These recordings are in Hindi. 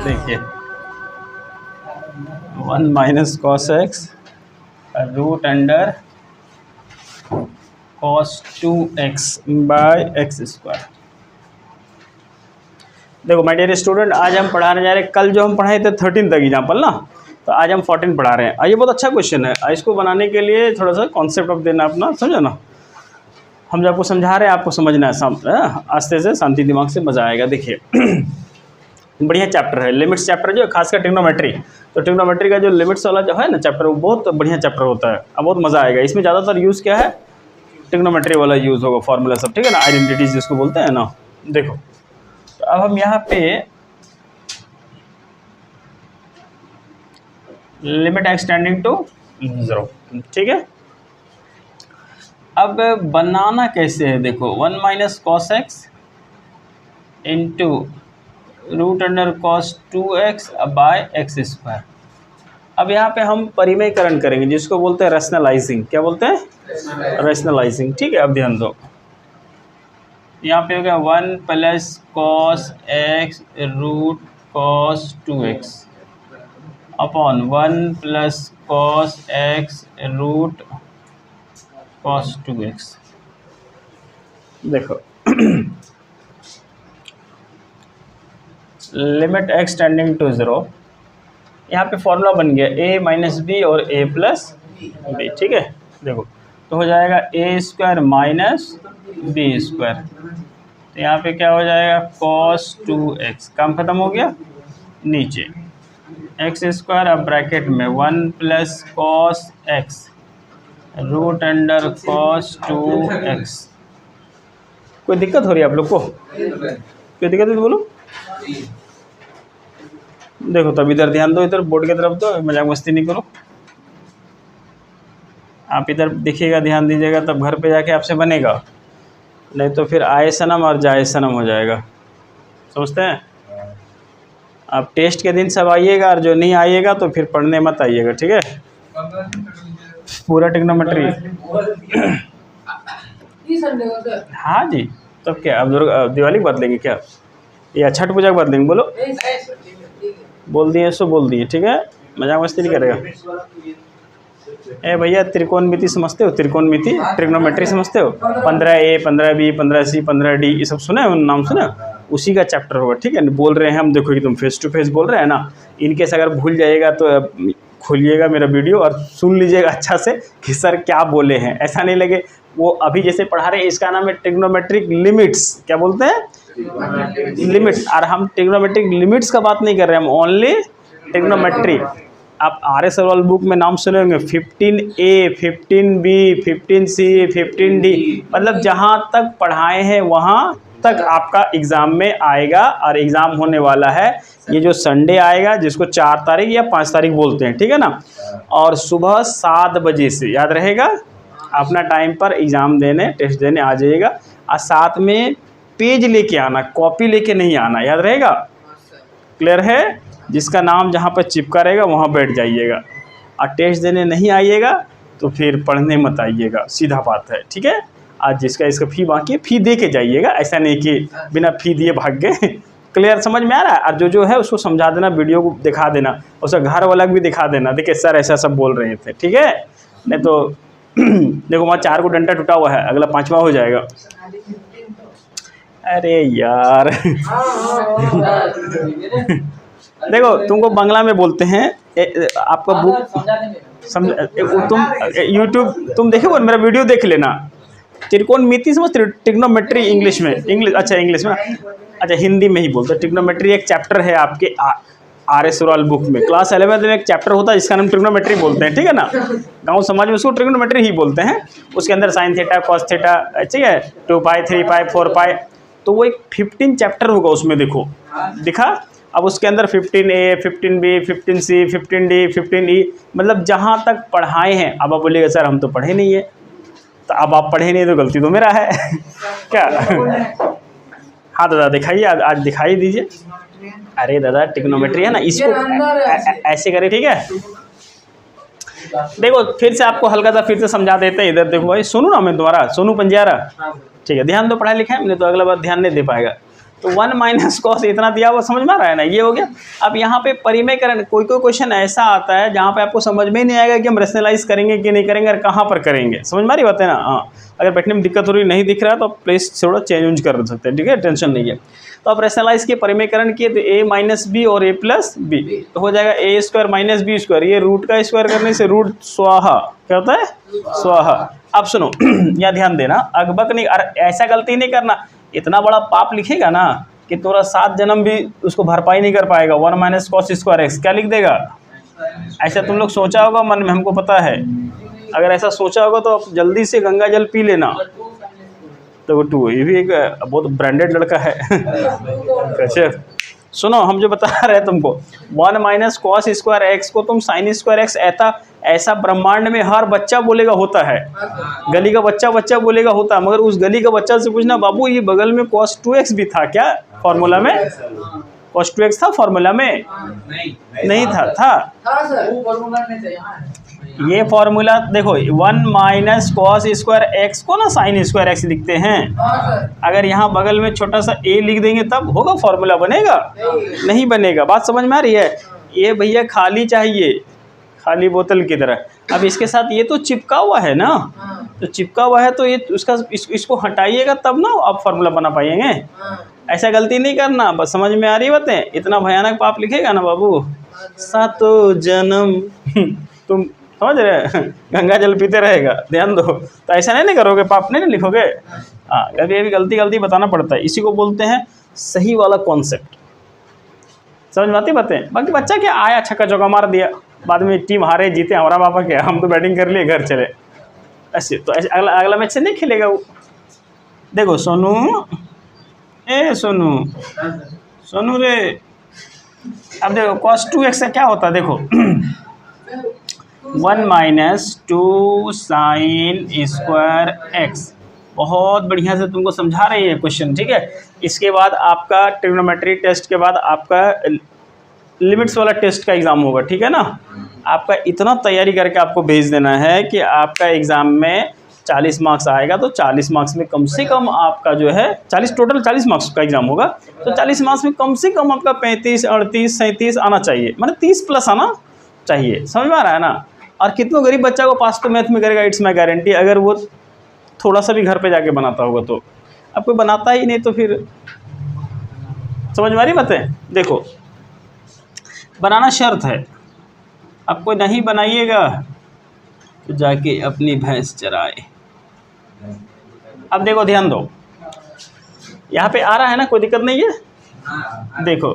देखिए 1 minus cos x root under cos 2x by x square. देखो माय डियर स्टूडेंट, आज हम पढ़ाने जा रहे हैं, कल जो हम पढ़ाए थे 13 तक एग्जाम्पल ना, तो आज हम 14 पढ़ा रहे हैं। ये बहुत अच्छा क्वेश्चन है। इसको बनाने के लिए थोड़ा सा कॉन्सेप्ट ऑफ देना अपना, समझो ना। हम जो आपको समझा रहे हैं आपको समझना है, आस्ते से शांति दिमाग से, मजा आएगा। देखिए बढ़िया चैप्टर है, लिमिट्स चैप्टर जो है, खासकर ट्रिग्नोमेट्री। तो ट्रिग्नोमेट्री का जो लिमिट्स वाला जो है ना चैप्टर, वो बहुत बढ़िया चैप्टर होता है। अब बहुत मज़ा आएगा इसमें। ज़्यादातर यूज़ क्या है, ट्रिग्नोमेट्री वाला यूज़ होगा, फार्मूला सब, ठीक है ना, आइडेंटिटीज जिसको बोलते हैं ना। देखो तो अब हम यहाँ पे लिमिट एक्सटेंडिंग टू 0, ठीक है। अब बनाना कैसे है, देखो 1 minus cos x into root under cos 2x by x square. अब यहाँ पे हम परिमेयकरण करेंगे जिसको बोलते हैं रैशनलाइजिंग। क्या बोलते हैं? रैशनलाइजिंग, ठीक है। अब ध्यान दो, यहाँ पे हो गया 1 plus cos x root cos 2x upon 1 plus cos x root cos 2x। देखो लिमिट एक्स टेंडिंग टू 0, यहाँ पे फॉर्मूला बन गया a माइनस बी और a प्लस बी, ठीक है। देखो तो हो जाएगा a square minus b square, तो यहाँ पे क्या हो जाएगा cos 2x, काम खत्म हो गया। नीचे एक्स स्क्वायर, अब ब्रैकेट में 1 plus cos x root under cos 2x। कोई दिक्कत हो रही है आप लोग को? कोई दिक्कत है तो बोलो। देखो तब इधर ध्यान दो, इधर बोर्ड की तरफ दो, मजाक मस्ती नहीं करो। आप इधर देखिएगा, ध्यान दीजिएगा, तब घर पे जाके आपसे बनेगा, नहीं तो फिर आए सनम और जाए सनम हो जाएगा, समझते हैं। आप टेस्ट के दिन सब आइएगा, और जो नहीं आइएगा तो फिर पढ़ने मत आइएगा, ठीक है। पूरा ट्रिग्नोमेट्री हाँ जी। तब क्या अब दिवाली की बात लेंगे क्या, या छठ पूजा की बात लेंगे? बोलो, बोल दिए सो बोल दिए, ठीक है, मजाक मस्ती नहीं करेगा। ए भैया त्रिकोणमिति समझते हो? त्रिकोणमिति ट्रिग्नोमेट्री समझते हो? 15A 15B 15C 15D ये सब सुने, नाम सुने? उसी का चैप्टर होगा, ठीक है। बोल रहे हैं हम, देखो कि तुम फेस टू फेस बोल रहे हैं ना। इनकेस अगर भूल जाइएगा तो खोलिएगा मेरा वीडियो और सुन लीजिएगा अच्छा से कि सर क्या बोले हैं, ऐसा नहीं लगे। वो अभी जैसे पढ़ा रहे हैं, इसका नाम है ट्रिग्नोमेट्रिक लिमिट्स। क्या बोलते हैं? लिमिट्स। और हम ट्रिग्नोमेट्रिक लिमिट्स का बात नहीं कर रहे हैं, हम ओनली ट्रिग्नोमेट्री। आप RS अग्रवाल बुक में नाम सुने होंगे, 15A 15B 15C 15D, मतलब जहाँ तक पढ़ाए हैं वहाँ तक आपका एग्ज़ाम में आएगा। और एग्ज़ाम होने वाला है ये जो संडे आएगा, जिसको 4 तारीख या 5 तारीख बोलते हैं, ठीक है ना। और सुबह 7 बजे से, याद रहेगा, अपना टाइम पर एग्ज़ाम देने, टेस्ट देने आ जाइएगा। और साथ में पेज लेके आना, कॉपी लेके नहीं आना, याद रहेगा? क्लियर है? जिसका नाम जहाँ पर चिपका रहेगा वहाँ बैठ जाइएगा। और टेस्ट देने नहीं आइएगा तो फिर पढ़ने मत आइएगा, सीधा बात है, ठीक है। आज जिसका इसका फ़ी बाकी है, फ़ी दे के जाइएगा, ऐसा नहीं कि बिना फ़ी दिए भाग गए। क्लियर, समझ में आ रहा है? और जो है उसको समझा देना, वीडियो को दिखा देना, उसका घर वाला भी दिखा देना, देखिए सर ऐसा सब बोल रहे थे, ठीक है। नहीं तो देखो वहाँ 4 को डंडा टूटा हुआ है, अगला 5वां हो जाएगा। अरे यार देखो तुमको बांग्ला में बोलते हैं, आपका बुक समझ, तुम यूट्यूब तुम देखे, मेरा वीडियो देख लेना। त्रिकोणमिति समझ, ट्रिग्नोमेट्री इंग्लिश में, अच्छा इंग्लिश में, अच्छा हिंदी में ही बोलते हैं। ट्रिग्नोमेट्री एक चैप्टर है आपके RS अग्रवाल बुक में, क्लास 11 में एक चैप्टर होता है जिसका नाम ट्रिग्नोमेट्री बोलते हैं, ठीक है ना। गांव समाज में उसको ट्रिग्नोमेट्री ही बोलते हैं। उसके अंदर साइन थीटा कॉस थीटा, ठीक है, 2 पाई 3 पाई 4 पाई, तो वो एक 15 चैप्टर होगा उसमें, देखो दिखा। अब उसके अंदर 15A 15B 15C 15D 15E, मतलब जहाँ तक पढ़ाए हैं। अब आप बोलिएगा सर हम तो पढ़े नहीं है, तो अब आप पढ़े नहीं तो गलती तो मेरा है क्या? हाँ दादा दिखाइए, आज दिखाई दीजिए। अरे दादा ट्रिग्नोमेट्री है ना, इसको ऐसे करें, ठीक है। देखो फिर से आपको हल्का सा फिर से समझा देते हैं। इधर देखो भाई, सुनो ना, मैं तुम्हारा सोनू पंजारा, ठीक है, ध्यान दो, पढ़ाई लिखाई में, तो अगला बार ध्यान नहीं दे पाएगा। तो 1 माइनस कॉस इतना दिया हुआ, समझ में आ रहा है ना, ये हो गया। अब यहाँ पे परिमेयकरण, कोई क्वेश्चन ऐसा आता है जहाँ पे आपको समझ में ही नहीं आएगा कि हम रेशनलाइज करेंगे कि नहीं करेंगे और कहाँ पर करेंगे, समझ में आ रही बात है ना। हाँ, अगर बैठने में दिक्कत हो रही, नहीं दिख रहा है तो आप प्लेस थोड़ा चेंज कर सकते हैं, ठीक है, टेंशन नहीं है। तो आप रेशनलाइज किए, परिमेयकरण किए, तो a माइनस बी और a प्लस बी, तो हो जाएगा a square minus b square, ये रूट का स्क्वायर करने से रूट स्वाहा, क्या होता है, स्वाहा। अब सुनो यहाँ ध्यान देना, अकबक नहीं, ऐसा गलती नहीं करना, इतना बड़ा पाप लिखेगा ना कि तोरा 7 जन्म भी उसको भरपाई नहीं कर पाएगा। 1 माइनस कॉस स्क्वायर एक्स क्या लिख देगा, ऐसा तुम लोग सोचा होगा मन में, हमको पता है। अगर ऐसा सोचा होगा तो आप जल्दी से गंगा जल पी लेना। तो 2, ये भी एक बहुत ब्रांडेड लड़का है कैसे। सुनो, हम जो बता रहे हैं तुमको, 1 माइनस कॉस स्क्वायर एक्स को तुम साइन स्क्वायर एक्स ऐसा ब्रह्मांड में हर बच्चा बोलेगा होता है, गली का बच्चा बोलेगा होता है, मगर उस गली का बच्चा से पूछना, बाबू ये बगल में cos 2x भी था क्या फॉर्मूला में, cos 2x था फॉर्मूला में, नहीं था ये फॉर्मूला देखो, 1 माइनस कॉस स्क्वायर एक्स को ना साइन स्क्वायर एक्स लिखते हैं। अगर यहाँ बगल में छोटा सा a लिख देंगे तब होगा फॉर्मूला, बनेगा नहीं बनेगा। बात समझ में आ रही है। ये भैया खाली चाहिए, खाली बोतल की तरह। अब इसके साथ ये तो चिपका हुआ है ना, तो चिपका हुआ है तो ये उसका इसको हटाइएगा तब ना आप फार्मूला बना पाएंगे। ऐसा गलती नहीं करना, बस समझ में आ रही बातें। इतना भयानक पाप लिखेगा ना बाबू, 7 जन्म तुम समझ रहे, गंगा जल पीते रहेगा, ध्यान दो। तो ऐसा नहीं करोगे, पाप नहीं लिखोगे। हाँ, कभी कभी गलती बताना पड़ता है, इसी को बोलते हैं सही वाला कॉन्सेप्ट। समझ में आती बातें। बाकी बच्चा क्या आया, छक्का चौका मार दिया, बाद में टीम हारे जीते हमारा पापा क्या, हम तो बैटिंग कर लिए घर चले, ऐसे। तो ऐसे अगला मैच से नहीं खेलेगा वो। देखो सोनू, ए सोनू रे, अब देखो cos 2x से क्या होता है, देखो 1 माइनस 2 साइन स्क्वायर एक्स, बहुत बढ़िया से तुमको समझा रही है क्वेश्चन, ठीक है। इसके बाद आपका ट्रिग्नोमेट्री टेस्ट के बाद आपका लिमिट्स वाला टेस्ट का एग्ज़ाम होगा, ठीक है ना। आपका इतना तैयारी करके आपको भेज देना है कि आपका एग्ज़ाम में 40 मार्क्स आएगा, तो 40 मार्क्स में कम से कम आपका जो है 40 टोटल 40 मार्क्स का एग्ज़ाम होगा, तो 40 मार्क्स में कम से कम आपका 35, 38, 37 आना चाहिए, मतलब 30 प्लस आना चाहिए। समझ में आ रहा है ना। और कितनों गरीब बच्चा को पास तो मैथ में करेगा, इट्स माई गारंटी, अगर वो थोड़ा सा भी घर पे जाके बनाता होगा तो। अब कोई बनाता ही नहीं तो फिर समझ में आ रही बातें। देखो बनाना शर्त है, अब कोई नहीं बनाइएगा तो जाके अपनी भैंस चराए। अब देखो ध्यान दो, यहाँ पे आ रहा है ना, कोई दिक्कत नहीं है। देखो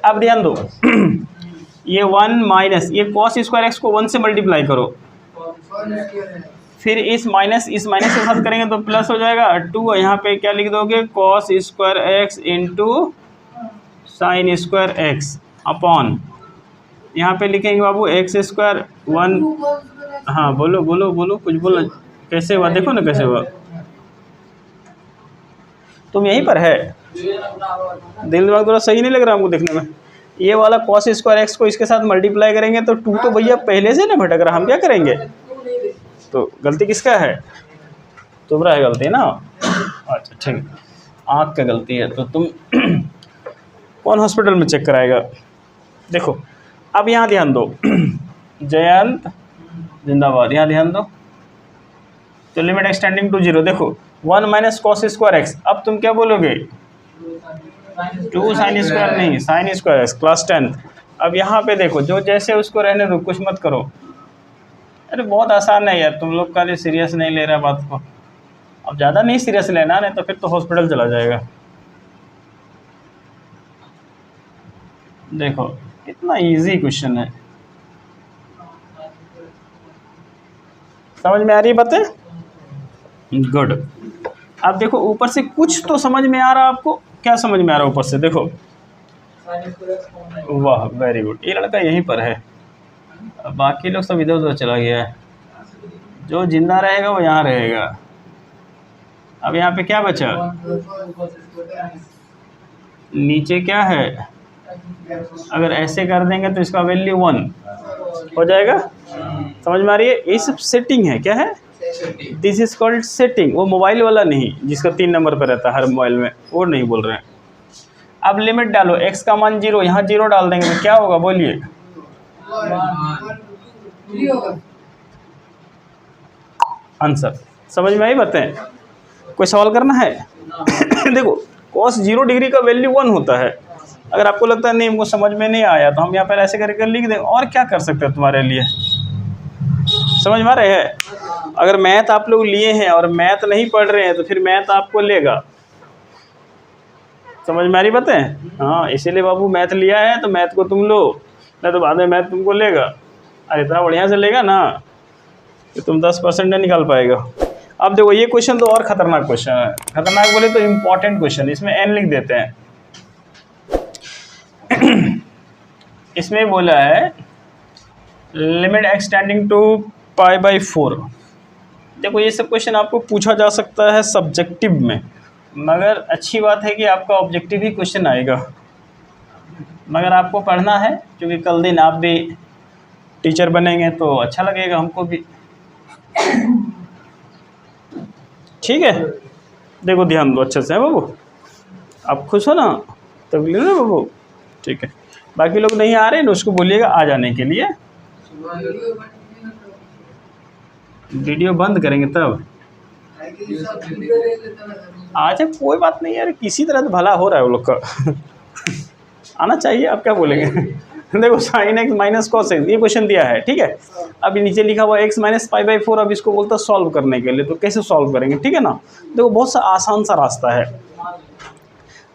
अब ध्यान दो ये 1 माइनस ये कॉस स्क्वायर एक्स को 1 से मल्टीप्लाई करो, फिर इस माइनस के साथ करेंगे तो प्लस हो जाएगा 2। यहाँ पे क्या लिख दोगे, cos square x into sine square x upon, यहाँ पे लिखेंगे बाबू एक्स स्क्वायर 1। हाँ बोलो बोलो बोलो, कुछ बोलो, कैसे हुआ देखो ना कैसे हुआ। तुम यहीं पर है, दिल दिमाग थोड़ा सही नहीं लग रहा हमको देखने में। ये वाला कॉस स्क्वायर एक्स को इसके साथ मल्टीप्लाई करेंगे तो 2 तो भैया पहले से ना भटक रहा, हम क्या करेंगे। तो गलती किसका है, तुम्हारा है गलती ना। अच्छा ठीक, आँख का गलती है तो तुम कौन हॉस्पिटल में चेक कराएगा। देखो अब यहाँ ध्यान दो, जयंत जिंदाबाद, यहाँ ध्यान दो। तो लिमिट एक्सटेंडिंग टू 0, देखो 1 माइनस कॉस स्क्वायर एक्स, अब तुम क्या बोलोगे 2 साइन स्क्वायर, नहीं साइन स्क्वायर एक्स, क्लास 10। अब यहाँ पे देखो जो जैसे उसको रहने दो, कुछ मत करो। अरे बहुत आसान है यार, तुम लोग का सीरियस नहीं ले रहा बात को। अब ज़्यादा नहीं सीरियस लेना, नहीं तो फिर तो हॉस्पिटल चला जाएगा। देखो कितना इजी क्वेश्चन है, समझ में आ रही बातें। गुड। अब देखो ऊपर से कुछ तो समझ में आ रहा, आपको क्या समझ में आ रहा है ऊपर से, देखो वाह वेरी गुड, ये लड़का यहीं पर है, बाकी लोग सब इधर उधर चला गया है। जो जिंदा रहेगा वो यहाँ रहेगा। अब यहाँ पे क्या बचा, नीचे क्या है, अगर ऐसे कर देंगे तो इसका वैल्यू 1 हो जाएगा। समझ में आ रही है, ये सब सेटिंग है, क्या है दिस इज कॉल्ड सेटिंग। वो मोबाइल वाला नहीं जिसका 3 नंबर पर रहता है हर मोबाइल में, वो नहीं बोल रहे हैं। अब लिमिट डालो, x का मान 0, यहाँ 0 डाल देंगे तो क्या होगा बोलिए? आंसर समझ में आई बातें? कोई सवाल करना है? देखो cos 0 डिग्री का वैल्यू 1 होता है। अगर आपको लगता है नहीं हमको समझ में नहीं आया तो हम यहाँ पर ऐसे करके लिख दें, और क्या कर सकते हैं तुम्हारे लिए। समझ में आ रहे हैं? अगर मैथ आप लोग लिए हैं और मैथ नहीं पढ़ रहे हैं तो फिर मैथ आपको लेगा। समझ में आ रही बातें? हाँ, इसीलिए बाबू मैथ लिया है तो मैथ को तुम लो, नहीं तो बाद में मैथ तुमको लेगा। अरे इतना बढ़िया से लेगा ना कि तुम 10% नहीं निकाल पाएगा। अब देखो ये क्वेश्चन तो और ख़तरनाक क्वेश्चन है। खतरनाक बोले तो इम्पॉर्टेंट क्वेश्चन, इसमें n लिख देते हैं। इसमें बोला है लिमिट x टेंडिंग टू π/4। देखो ये सब क्वेश्चन आपको पूछा जा सकता है सब्जेक्टिव में, मगर अच्छी बात है कि आपका ऑब्जेक्टिव ही क्वेश्चन आएगा। मगर आपको पढ़ना है क्योंकि कल दिन आप भी टीचर बनेंगे तो अच्छा लगेगा हमको भी। ठीक है, देखो ध्यान दो अच्छे से है बाबू। आप खुश हो ना? तब ले ना बाबू। ठीक है, बाकी लोग नहीं आ रहे ना उसको बोलिएगा आ जाने के लिए। वीडियो बंद करेंगे तब। अच्छा कोई बात नहीं यार, किसी तरह तो भला हो रहा है वो लोग का। आना चाहिए, आप क्या बोलेंगे? देखो sin x minus cos x ये क्वेश्चन दिया है, ठीक है। अभी नीचे लिखा हुआ x माइनस π/4। अब इसको बोलता है सॉल्व करने के लिए, तो कैसे सॉल्व करेंगे? ठीक है ना, देखो बहुत सा आसान सा रास्ता है।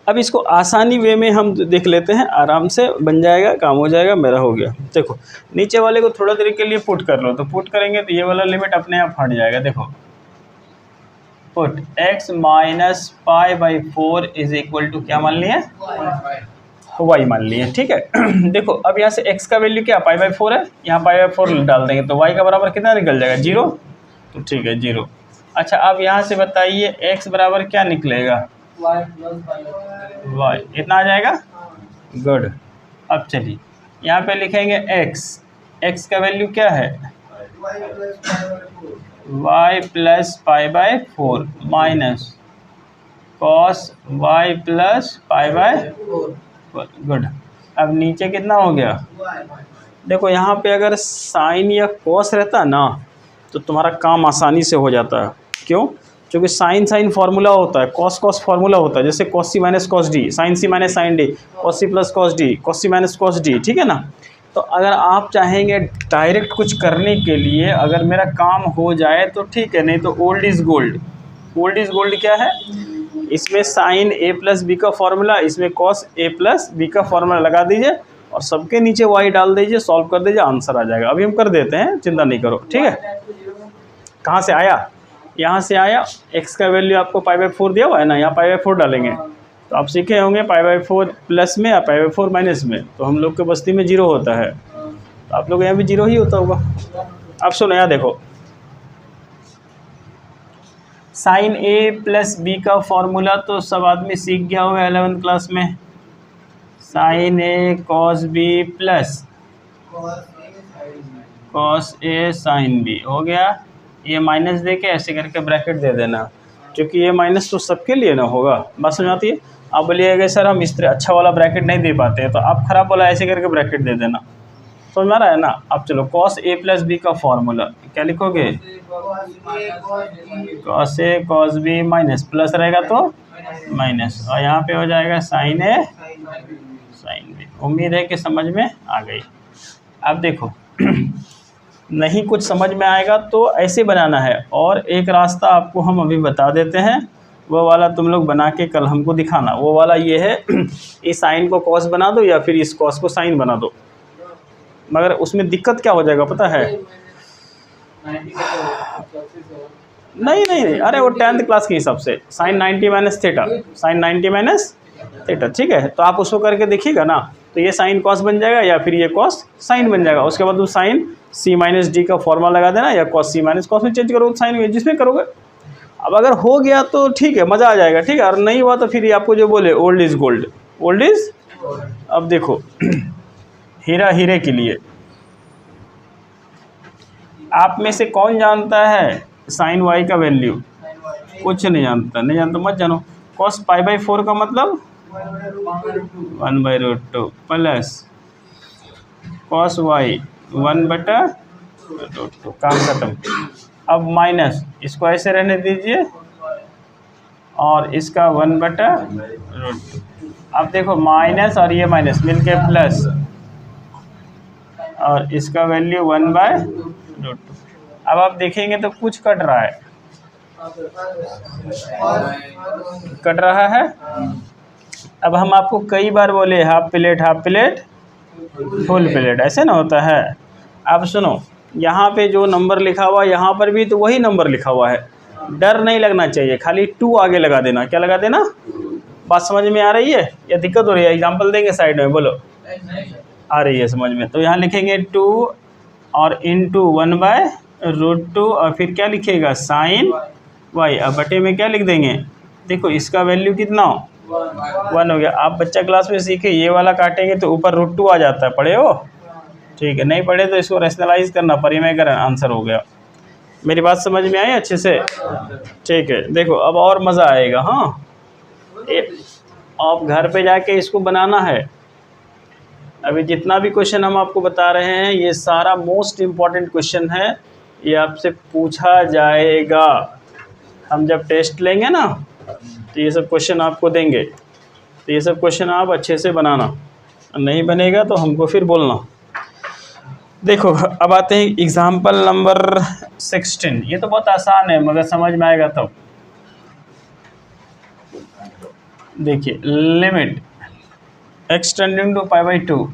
अब इसको आसानी वे में हम देख लेते हैं, आराम से बन जाएगा, काम हो जाएगा, मेरा हो गया। देखो नीचे वाले को थोड़ा देर के लिए पुट कर लो, तो पुट करेंगे तो ये वाला लिमिट अपने आप हट जाएगा। देखो put x minus π/4 is equal to क्या मान लिए? y मान लिए, ठीक है। देखो अब यहाँ से x का वैल्यू क्या π/4 है, यहाँ π/4 डाल देंगे तो y का बराबर कितना निकल जाएगा? 0। तो ठीक है 0। अच्छा अब यहाँ से बताइए x बराबर क्या निकलेगा? y इतना आ जाएगा। गुड। अब चलिए यहाँ पे लिखेंगे x का वैल्यू क्या है? y plus π/4 minus cos y plus π/4। Good. अब नीचे कितना हो गया? देखो यहाँ पे अगर साइन या कॉस रहता ना तो तुम्हारा काम आसानी से हो जाता है। क्यों? क्योंकि साइन फार्मूला होता है, कॉस फार्मूला होता है। जैसे cos C minus cos D, sine C minus sine D, cos C plus cos D, cos C minus cos D, ठीक है ना। तो अगर आप चाहेंगे डायरेक्ट कुछ करने के लिए, अगर मेरा काम हो जाए तो ठीक है, नहीं तो old is gold. Old is gold क्या है? इसमें साइन ए प्लस बी का फॉर्मूला, इसमें कॉस ए प्लस बी का फॉर्मूला लगा दीजिए और सबके नीचे वाई डाल दीजिए, सॉल्व कर दीजिए, आंसर आ जाएगा। अभी हम कर देते हैं, चिंता नहीं करो, ठीक है। कहाँ से आया? यहाँ से आया। x का वैल्यू आपको π/4 दिया हुआ है ना, यहाँ π/4 डालेंगे तो आप सीखे होंगे π/4 प्लस में या π/4 माइनस में, तो हम लोग के बस्ती में 0 होता है, तो आप लोग यहाँ भी 0 ही होता होगा। अब सुनो यहाँ देखो, साइन ए प्लस बी का फॉर्मूला तो सब आदमी सीख गया होगा 11th क्लास में। Sign A cos B plus cos A sine B हो गया। ये माइनस दे के ऐसे करके ब्रैकेट दे देना, क्योंकि ये माइनस तो सबके लिए ना होगा। बात समझ आती है? आप बोलिएगा सर हम इस तरह अच्छा वाला ब्रैकेट नहीं दे पाते हैं, तो आप खराब वाला ऐसे करके ब्रैकेट दे देना। समझ में आ रहा है ना? अब चलो कॉस ए प्लस बी का फॉर्मूला क्या लिखोगे? Cos A cos B minus plus रहेगा तो माइनस, और यहाँ पे हो जाएगा साइन ए साइन बी। उम्मीद है कि समझ में आ गई। अब देखो नहीं कुछ समझ में आएगा तो ऐसे बनाना है, और एक रास्ता आपको हम अभी बता देते हैं, वो वाला तुम लोग बना के कल हमको दिखाना। वो वाला ये है इस साइन को कॉस बना दो या फिर इस कॉस को साइन बना दो। मगर उसमें दिक्कत क्या हो जाएगा पता है? नहीं, अरे वो 10th क्लास के हिसाब से sine 90 minus theta, sine 90 minus theta, ठीक है। तो आप उसको करके देखिएगा ना, तो ये साइन कॉस बन जाएगा या फिर ये कॉस साइन बन जाएगा। उसके बाद तुम साइन सी माइनस डी का फॉर्मूला लगा देना, या कॉस सी माइनस कॉस में चेंज करोगे साइन जिसमें करोगे। अब अगर हो गया तो ठीक है, मज़ा आ जाएगा, ठीक है। और नहीं हुआ तो फिर ये आपको जो बोले old is gold, old is. अब देखो हीरा हीरे के लिए आप में से कौन जानता है साइन वाई का वैल्यू कुछ नहीं जानता, नहीं जानता मत जानो। कॉस पाई बाई 4 का मतलब 1/√2 प्लस कॉस वाई 1/√2, काम खत्म। अब माइनस, इसको ऐसे रहने दीजिए और इसका 1/√2। अब देखो माइनस और ये माइनस मिलके प्लस और इसका वैल्यू 1/√2। अब आप देखेंगे तो कुछ कट रहा है, कट रहा है। अब हम आपको कई बार बोले हाफ प्लेट फुल प्लेट, ऐसे ना होता है। अब सुनो, यहाँ पे जो नंबर लिखा हुआ है यहाँ पर भी तो वही नंबर लिखा हुआ है, डर नहीं लगना चाहिए, खाली 2 आगे लगा देना। क्या लगा देना? बात समझ में आ रही है या दिक्कत हो रही है? एग्जाम्पल देंगे साइड में, बोलो आ रही है समझ में। तो यहाँ लिखेंगे 2 और इंटू 1/√2 और फिर क्या लिखेगा साइन वाई। अब बटे में क्या लिख देंगे, देखो इसका वैल्यू कितना 1 हो गया। आप बच्चा क्लास में सीखे, ये वाला काटेंगे तो ऊपर √2 आ जाता है, पढ़े हो? ठीक है, नहीं पढ़े तो इसको रैशनलाइज करना, परिमेय आंसर हो गया। मेरी बात समझ में आई अच्छे से? ठीक है, देखो अब और मज़ा आएगा। हाँ, आप घर पे जाके इसको बनाना है। अभी जितना भी क्वेश्चन हम आपको बता रहे हैं ये सारा मोस्ट इम्पॉर्टेंट क्वेश्चन है, ये आपसे पूछा जाएगा। हम जब टेस्ट लेंगे ना तो ये सब क्वेश्चन आपको देंगे, तो ये सब क्वेश्चन आप अच्छे से बनाना, नहीं बनेगा तो हमको फिर बोलना। देखो अब आते हैं एग्जाम्पल नंबर 16। ये तो बहुत आसान है मगर समझ में आएगा तब। देखिए लिमिट x टेंडिंग टू π/2,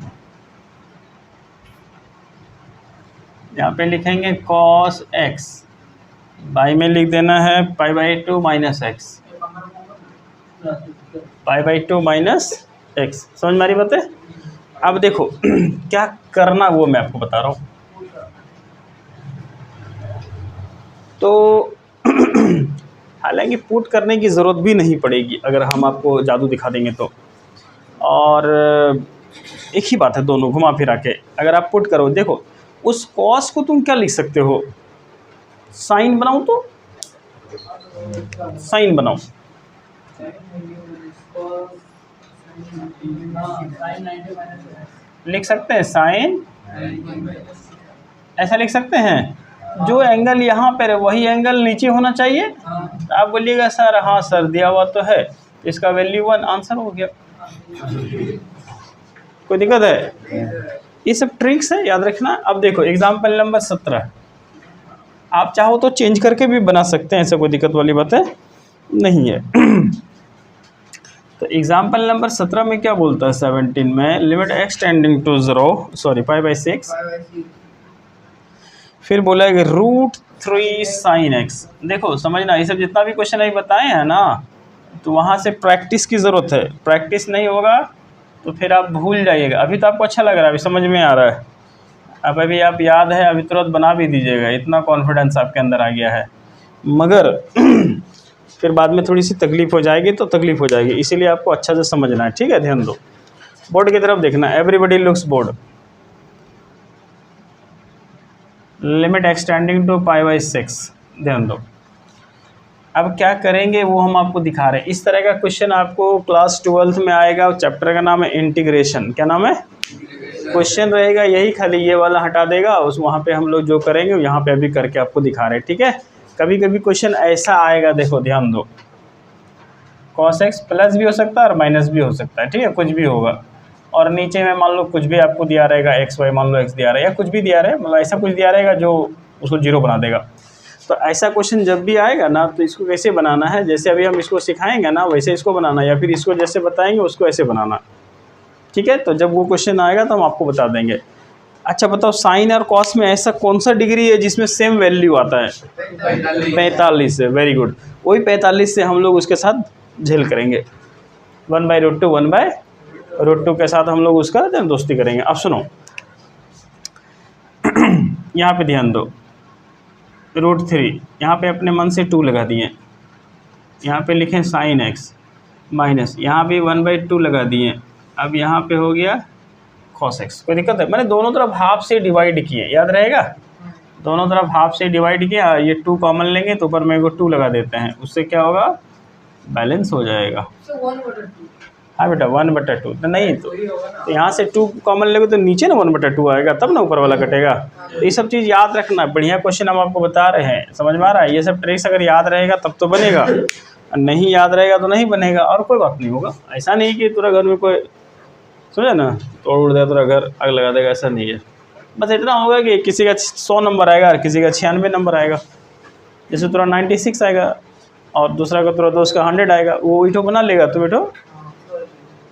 यहाँ पे लिखेंगे cos x, बाई में लिख देना है π/2 माइनस x, π/2 माइनस x। समझ में आ रही बात है? अब देखो क्या करना वो मैं आपको बता रहा हूँ। तो हालांकि पुट करने की ज़रूरत भी नहीं पड़ेगी अगर हम आपको जादू दिखा देंगे तो, और एक ही बात है दोनों घुमा फिरा के। अगर आप पुट करो, देखो उस कॉस को तुम क्या लिख सकते हो, साइन बनाओ तो साइन बनाओ, लिख सकते हैं साइन, ऐसा लिख सकते हैं। जो एंगल यहाँ पर है वही एंगल नीचे होना चाहिए। तो आप बोलिएगा सर हाँ सर दिया हुआ तो है, इसका वैल्यू 1, आंसर हो गया। कोई दिक्कत है? ये सब ट्रिक्स है, याद रखना। अब देखो एग्जाम्पल नंबर 17, आप चाहो तो चेंज करके भी बना सकते हैं, ऐसा कोई दिक्कत वाली बात है नहीं है। तो एग्जाम्पल नंबर 17 में क्या बोलता है 17 में, लिमिट x टेंडिंग टू 0 π/6, फिर बोला है √3 sin x। देखो समझना, ये सब जितना भी क्वेश्चन अभी बताए हैं ना, तो वहाँ से प्रैक्टिस की ज़रूरत है। प्रैक्टिस नहीं होगा तो फिर आप भूल जाइएगा। अभी तो आपको अच्छा लग रहा है, अभी समझ में आ रहा है, अब अभी आप याद है, अभी तुरंत बना भी दीजिएगा, इतना कॉन्फिडेंस आपके अंदर आ गया है। मगर फिर बाद में थोड़ी सी तकलीफ़ हो जाएगी, तो तकलीफ़ हो जाएगी, इसीलिए आपको अच्छा से समझना है। ठीक है, ध्यान दो, बोर्ड की तरफ देखना। Everybody looks board. Limit x tending to π/6, ध्यान दो। अब क्या करेंगे वो हम आपको दिखा रहे हैं। इस तरह का क्वेश्चन आपको क्लास 12th में आएगा, चैप्टर का नाम है इंटीग्रेशन। क्या नाम है? क्वेश्चन रहेगा यही, खाली ये वाला हटा देगा, उस वहाँ पे हम लोग जो करेंगे यहाँ पे अभी करके आपको दिखा रहे हैं। ठीक है, कभी कभी क्वेश्चन ऐसा आएगा, देखो ध्यान दो, cos x प्लस भी हो सकता है और माइनस भी हो सकता है। ठीक है, कुछ भी होगा। और नीचे में मान लो कुछ भी आपको दिया रहेगा, x y मान लो x दिया रहेगा, या कुछ भी दिया रहे, मतलब ऐसा कुछ दिया रहेगा जो उसको 0 बना देगा। तो ऐसा क्वेश्चन जब भी आएगा ना, तो इसको कैसे बनाना है, जैसे अभी हम इसको सिखाएंगे ना वैसे इसको बनाना, या फिर इसको जैसे बताएंगे उसको ऐसे बनाना। ठीक है, तो जब वो क्वेश्चन आएगा तो हम आपको बता देंगे। अच्छा बताओ, साइन और कॉस में ऐसा कौन सा डिग्री है जिसमें सेम वैल्यू आता है? 45 है। वेरी गुड, वही 45 से हम लोग उसके साथ झेल करेंगे, 1/√2 के साथ हम लोग उसका दोस्ती करेंगे। अब सुनो, यहाँ पे ध्यान दो, √3, यहाँ पे अपने मन से 2 लगा दिए, यहाँ पे लिखें साइन x माइनस, यहाँ भी 1/2 लगा दिए। अब यहाँ पे हो गया cos x। कोई दिक्कत है? मैंने दोनों तरफ हाफ से डिवाइड किए, याद रहेगा, दोनों तरफ हाफ से डिवाइड किया, ये 2 कॉमन लेंगे तो ऊपर में को 2 लगा देते हैं, उससे क्या होगा, बैलेंस हो जाएगा। हाँ बेटा 1/2 तो नहीं, तो यहाँ से 2 कॉमन लेंगे तो नीचे ना 1/2 आएगा, तब ना ऊपर वाला कटेगा। तो ये सब चीज़ याद रखना, बढ़िया क्वेश्चन हम आपको बता रहे हैं, समझ में आ रहा है। ये सब ट्रिक्स अगर याद रहेगा तब तो बनेगा, नहीं याद रहेगा तो नहीं बनेगा, और कोई बात नहीं होगा। ऐसा नहीं कि तेरा घर में कोई समझे ना तोड़ उड़ देगा, तेरा घर आग लगा देगा, ऐसा नहीं है। बस इतना होगा कि किसी का 100 नंबर आएगा और किसी का 96 नंबर आएगा। जैसे तेरा 96 आएगा और दूसरा का तेरा दोस्त का 100 आएगा, वो ईटो बना लेगा तो बेटो,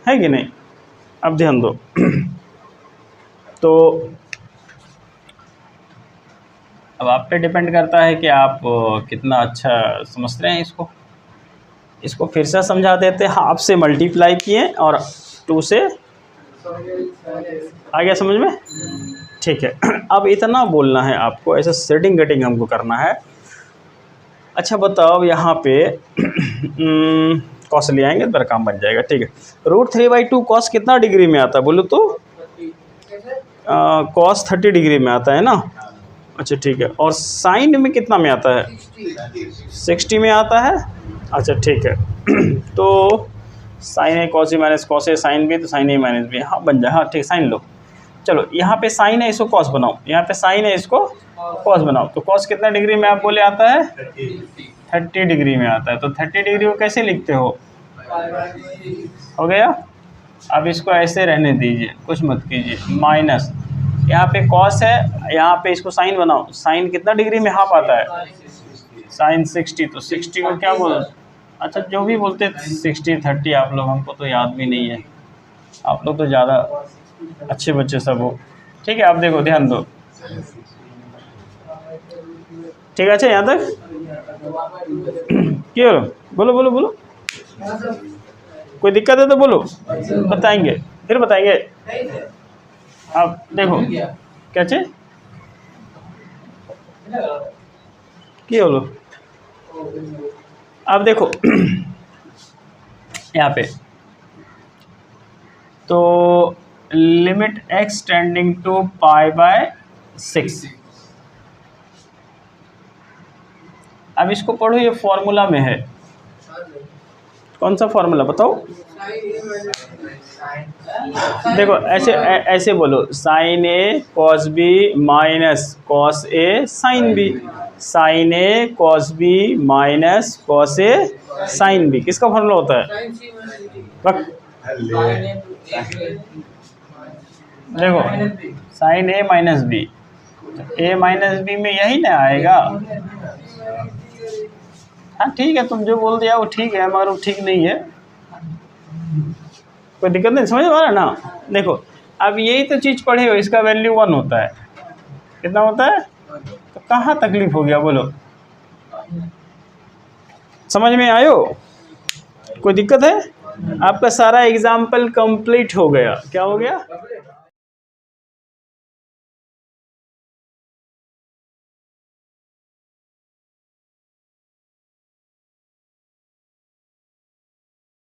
है कि नहीं। अब ध्यान दो तो अब आप पे डिपेंड करता है कि आप कितना अच्छा समझ रहे हैं इसको। इसको फिर से समझा देते हैं, हाफ से मल्टीप्लाई किए और 2 से आ गया समझ में, ठीक है। अब इतना बोलना है आपको, ऐसा सेटिंग कटिंग हमको करना है। अच्छा बताओ यहाँ पे कॉस ले आएंगे तो काम बन जाएगा, ठीक है। √3/2 कॉस कितना डिग्री में आता है बोलो तो, कॉस 30 डिग्री में आता है ना। अच्छा ठीक है, और साइन में कितना में आता है, 60 में आता है। अच्छा ठीक है तो sign A cos A minus cos A sine B, तो साइन ए माइनस बी, हाँ बन जाए, हाँ ठीक, साइन लो। चलो यहाँ पे साइन है, इसको कॉस बनाओ, यहाँ पे साइन है, इसको कॉस बनाओ। तो कॉस कितना डिग्री में आप बोले आता है, 30 डिग्री में आता है। तो 30 डिग्री को कैसे लिखते हो गया। अब इसको ऐसे रहने दीजिए, कुछ मत कीजिए, माइनस यहाँ पे कॉस है, यहाँ पे इसको साइन बनाओ। साइन कितना डिग्री में हाफ आता है, साइन 60, तो 60 को क्या बोल, अच्छा जो भी बोलते 60 30 आप लोग, हमको तो याद भी नहीं है, आप लोग तो ज़्यादा अच्छे बच्चे सब हो, ठीक है। आप देखो ध्यान दो, ठीक है। अच्छा यहाँ तक क्यों, बोलो बोलो बोलो, कोई दिक्कत है तो बोलो, बताएंगे फिर बताएंगे। आप देखो क्या चाहिए, क्या बोलो। आप देखो यहाँ पे तो लिमिट x टेंडिंग टू π/6। अब इसको पढ़ो, ये फॉर्मूला में है, कौन सा फॉर्मूला बताओ। देखो ऐसे ऐसे बोलो, sign A cos B minus cos A sine B, sign A cos B minus cos A sine B, किसका फॉर्मूला होता है। देखो साइन ए माइनस बी, ए माइनस बी में यही ना आएगा। हाँ ठीक है, तुम जो बोल दिया वो ठीक है, मगर वो ठीक नहीं है, कोई दिक्कत नहीं, समझ पा रहा ना। देखो अब यही तो चीज़ पढ़े हो, इसका वैल्यू 1 होता है, कितना होता है, तो कहाँ तकलीफ हो गया बोलो, समझ में आयो, कोई दिक्कत है। आपका सारा एग्जाम्पल कंप्लीट हो गया, क्या हो गया।